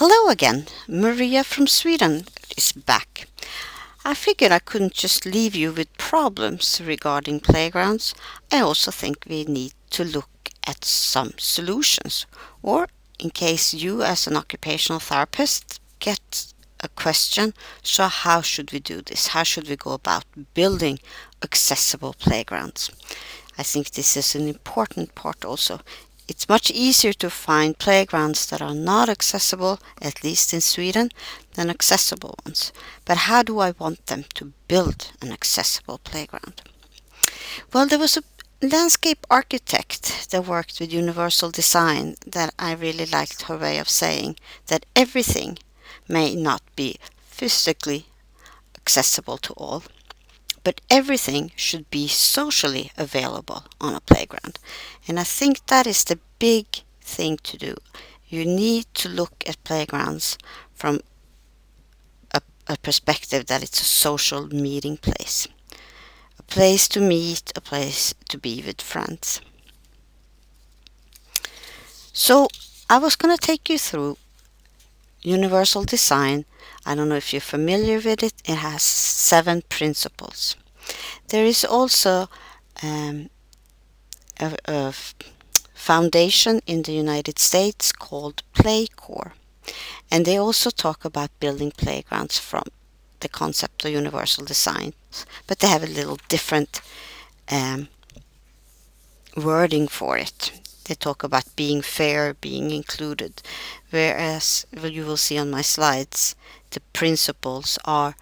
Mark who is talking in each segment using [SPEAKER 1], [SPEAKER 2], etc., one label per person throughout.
[SPEAKER 1] Hello again, Maria from Sweden is back. I figured I couldn't just leave you with problems regarding playgrounds. I also think we need to look at some solutions. Or in case you as an occupational therapist get a question, so how should we do this? How should we go about building accessible playgrounds? I think this is an important part also. It's much easier to find playgrounds that are not accessible, at least in Sweden, than accessible ones. But how do I want them to build an accessible playground? Well, there was a landscape architect that worked with universal design that I really liked her way of saying that everything may not be physically accessible to all, but everything should be socially available on a playground. And I think that is the big thing to do. You need to look at playgrounds from a perspective that it's a social meeting place. A place to meet, a place to be with friends. So I was going to take you through universal design. I don't know if you're familiar with it. It has 7 principles. There is also a foundation in the United States called PlayCore, and they also talk about building playgrounds from the concept of universal design, but they have a little different wording for it. They talk about being fair, being included, whereas you will see on my slides, the principles are,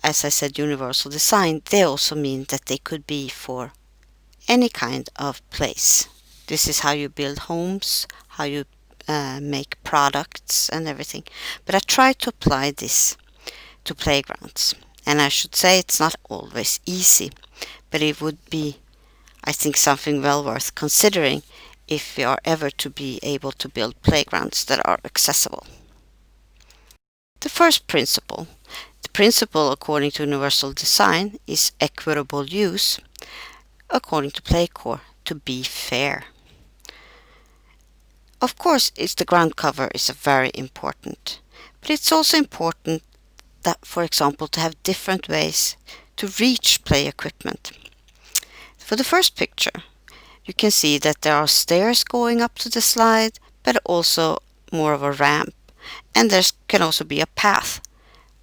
[SPEAKER 1] as I said, universal design. They also mean that they could be for any kind of place. This is how you build homes, how you make products and everything. But I try to apply this to playgrounds. And I should say it's not always easy, but it would be, I think, something well worth considering if we are ever to be able to build playgrounds that are accessible. The first principle, the principle according to universal design, is equitable use, according to PlayCore, to be fair. Of course, the ground cover is very important, but it's also important that, for example, to have different ways to reach play equipment. For the first picture, you can see that there are stairs going up to the slide, but also more of a ramp, and there can also be a path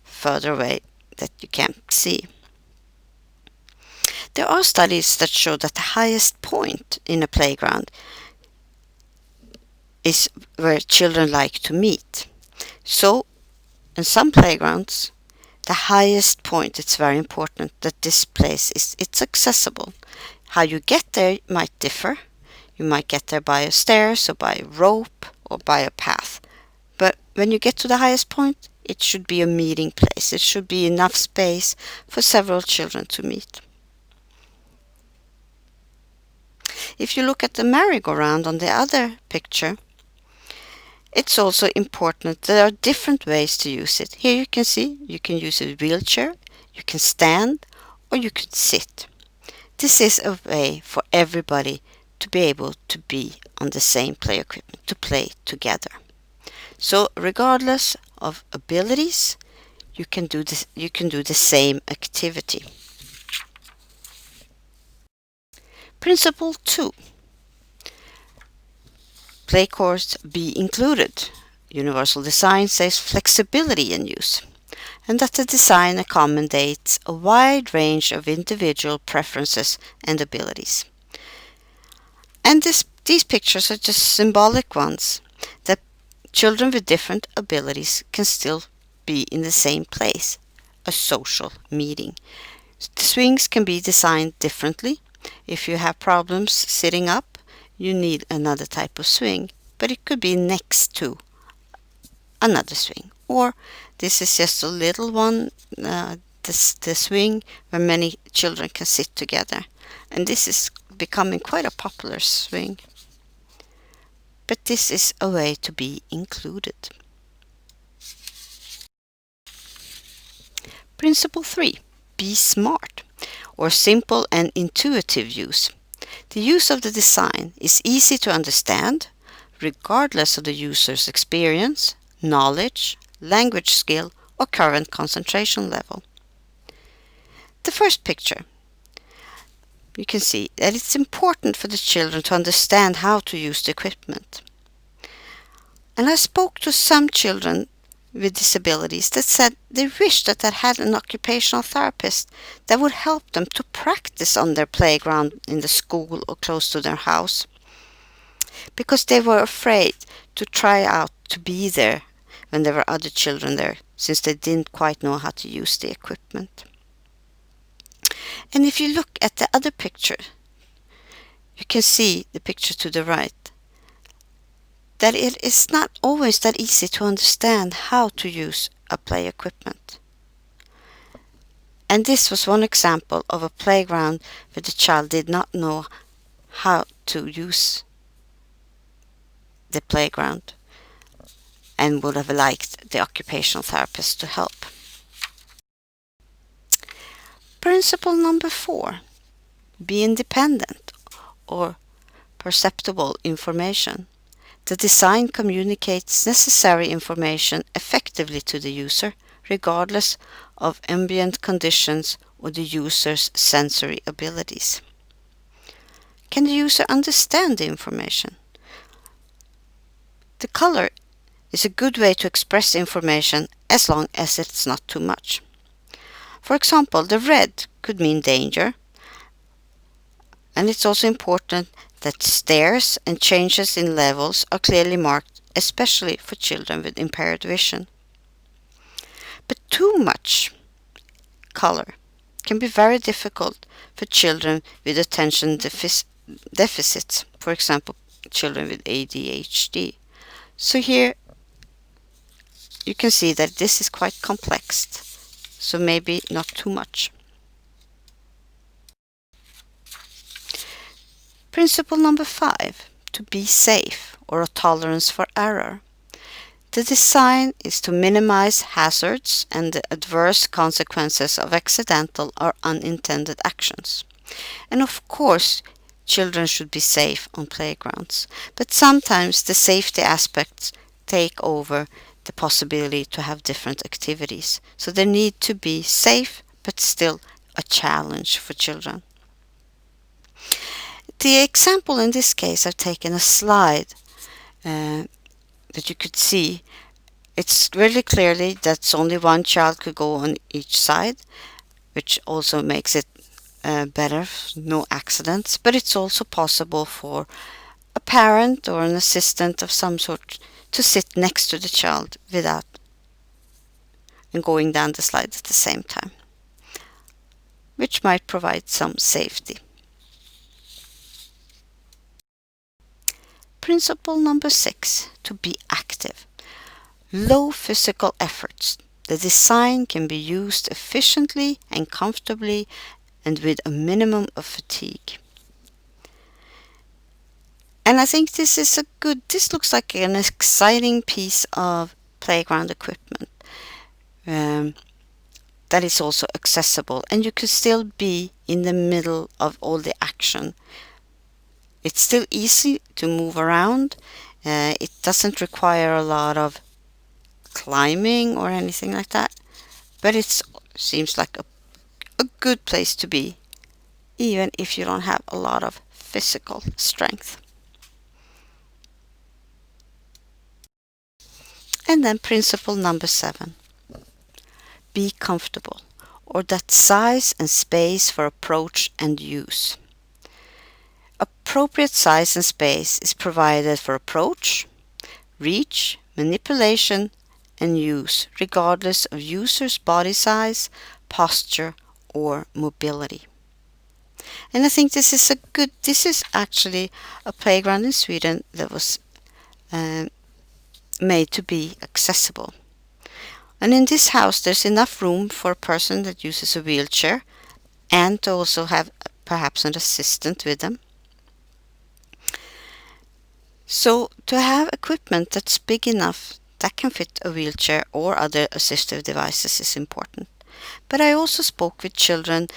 [SPEAKER 1] further away that you can't see. There are studies that show that the highest point in a playground is where children like to meet. So, in some playgrounds, the highest point, it's very important that this place it's accessible. How you get there might differ. You might get there by a stairs or by a rope or by a path. But when you get to the highest point, it should be a meeting place. It should be enough space for several children to meet. If you look at the merry-go-round on the other picture, it's also important. There are different ways to use it. Here you can see you can use a wheelchair, you can stand, or you can sit. This is a way for everybody to be able to be on the same play equipment, to play together. So regardless of abilities, you can do this. You can do the same activity. Principle 2. PlayCore's be included. Universal design says flexibility in use, and that the design accommodates a wide range of individual preferences and abilities. And these pictures are just symbolic ones, that children with different abilities can still be in the same place, a social meeting. The swings can be designed differently. If you have problems sitting up, you need another type of swing, but it could be next to another swing. Or this is just a little one, the swing where many children can sit together. And this is becoming quite a popular swing. But this is a way to be included. Principle 3. Be smart, or simple and intuitive use. The use of the design is easy to understand, regardless of the user's experience, knowledge, language skill, or current concentration level. The first picture, you can see that it's important for the children to understand how to use the equipment. And I spoke to some children with disabilities that said they wished that they had an occupational therapist that would help them to practice on their playground in the school or close to their house, because they were afraid to try out to be there when there were other children there, since they didn't quite know how to use the equipment. And if you look at the other picture, you can see the picture to the right, that it is not always that easy to understand how to use a play equipment. And this was one example of a playground where the child did not know how to use the playground and would have liked the occupational therapist to help. Principle number 4, be independent, or perceptible information. The design communicates necessary information effectively to the user, regardless of ambient conditions or the user's sensory abilities. Can the user understand the information? The color is a good way to express information as long as it's not too much. For example, the red could mean danger, and it's also important that stairs and changes in levels are clearly marked, especially for children with impaired vision. But too much color can be very difficult for children with attention deficits, for example, children with ADHD. So here you can see that this is quite complex, so maybe not too much. Principle number 5, to be safe, or a tolerance for error. The design is to minimize hazards and the adverse consequences of accidental or unintended actions. And of course, children should be safe on playgrounds, but sometimes the safety aspects take over the possibility to have different activities. So they need to be safe, but still a challenge for children. The example in this case, I've taken a slide that you could see. It's really clearly that only one child could go on each side, which also makes it better, no accidents. But it's also possible for a parent or an assistant of some sort to sit next to the child without and going down the slide at the same time, which might provide some safety. Principle number 6, to be active. Low physical efforts. The design can be used efficiently and comfortably and with a minimum of fatigue. And I think this looks like an exciting piece of playground equipment that is also accessible, and you could still be in the middle of all the action. It's still easy to move around. It doesn't require a lot of climbing or anything like that, but it seems like a good place to be, even if you don't have a lot of physical strength. And then principle number 7, be comfortable, or that size and space for approach and use. Appropriate size and space is provided for approach, reach, manipulation, and use, regardless of user's body size, posture, or mobility. And I think this is actually a playground in Sweden that was made to be accessible. And in this house there's enough room for a person that uses a wheelchair and to also have perhaps an assistant with them. So to have equipment that's big enough that can fit a wheelchair or other assistive devices is important. But I also spoke with children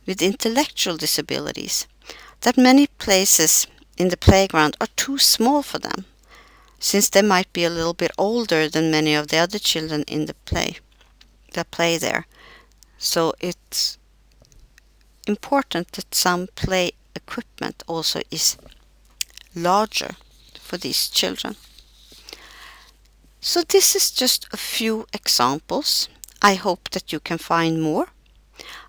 [SPEAKER 1] with intellectual disabilities, that many places in the playground are too small for them. since they might be a little bit older than many of the other children in the play that play there. So it's important that some play equipment also is larger for these children. So this is just a few examples. I hope that you can find more.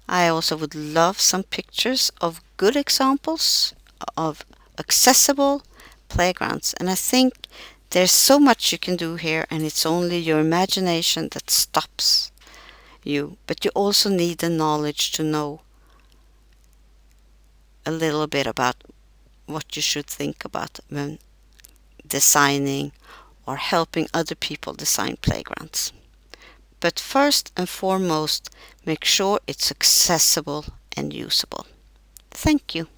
[SPEAKER 1] I also would love some pictures of good examples of accessible playgrounds. And I think there's so much you can do here, and it's only your imagination that stops you. But you also need the knowledge to know a little bit about what you should think about when designing or helping other people design playgrounds. But first and foremost, make sure it's accessible and usable. Thank you.